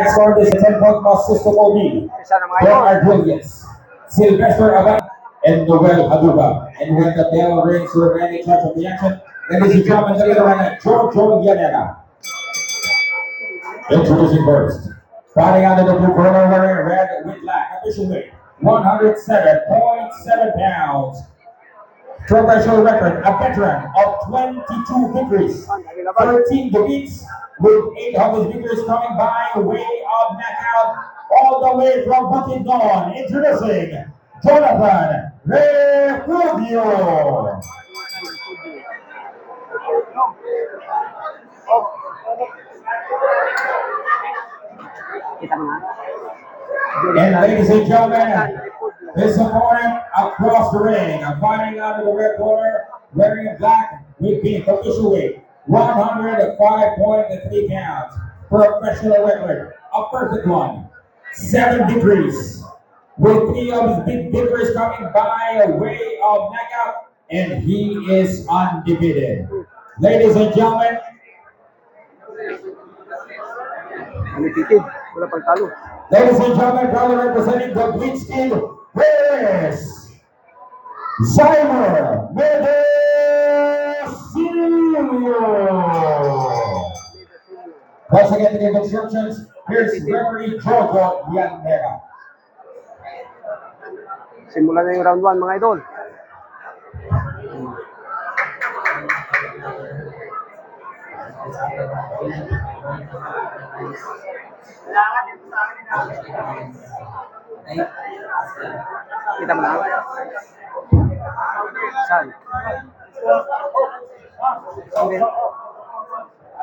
scored this 10-point consistent lead for our brilliance. Sylvester Abad and Noel Haduba. And when the bell rings, we're ready to charge of the action. Ladies and gentlemen, the leader right Jojo Yanega. Introducing first. Fighting out of the blue corner, wearing red with black. Official weight, 107.7 pounds. Professional record, a veteran of 22 victories, 13 defeats, with 8 of his victories coming by way of knockout, all the way from Bukidnon. Introducing Jonathan Refugio. And ladies and gentlemen, this opponent across the ring, fighting out of the red corner, wearing black with pink, official weight, 105.3 pounds. Professional record, a perfect one, 7 victories, with 3 of his big victories coming by way of knockout, and he is undefeated. Ladies and gentlemen, ladies and gentlemen, proudly representing the Bleach Kid, Paris, Zymer Medecillo. Once again, to give instructions, here's referee Jojo Yanega. Simula na yung round 1, mga idol. Kita mo na? Saan?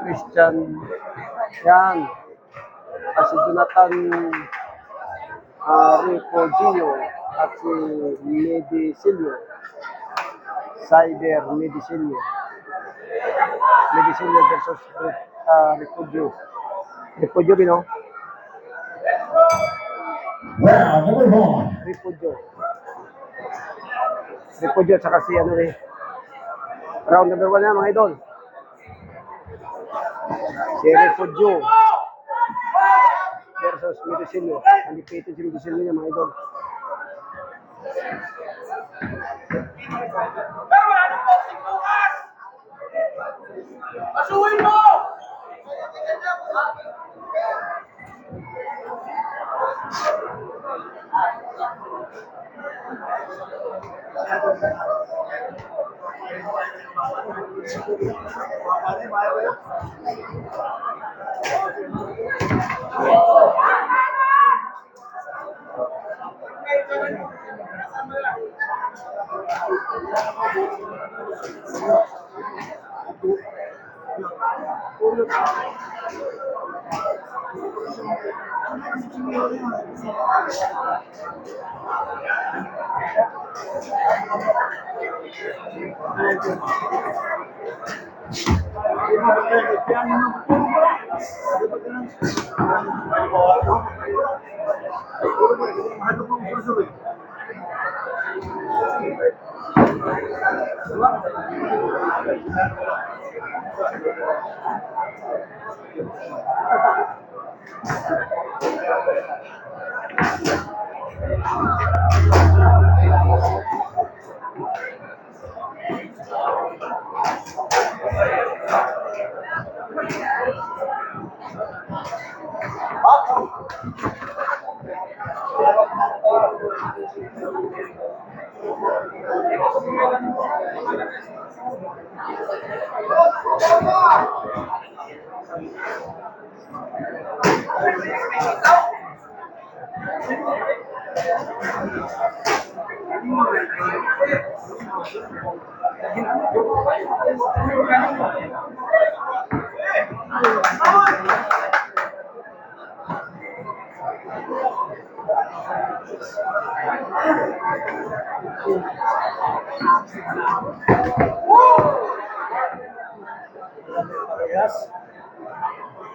Christian. Yan. Si Jonathan Refugio at si Medicillo. Cyber Medicillo. Medicillo versus Refugio. Refugio, Bino? Round number 1. Refugio. Refugio at saka si ano eh. Round number 1 na, mga idol. Si Refugio versus Medicillo. Undefeated si Medicillo niya, mga idol. Pero wala nang boxing bukas! Pasuhin mo!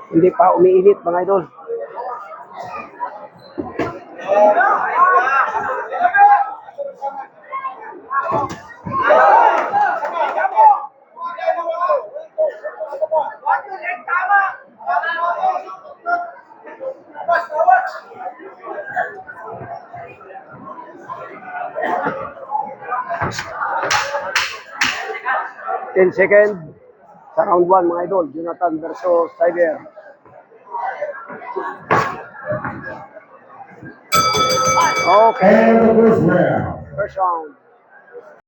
Hindi pa umiinit, mga idol. 10 second sa round 1 mga idol. Jonathan versus Tiger. Okay. And the first round. First round.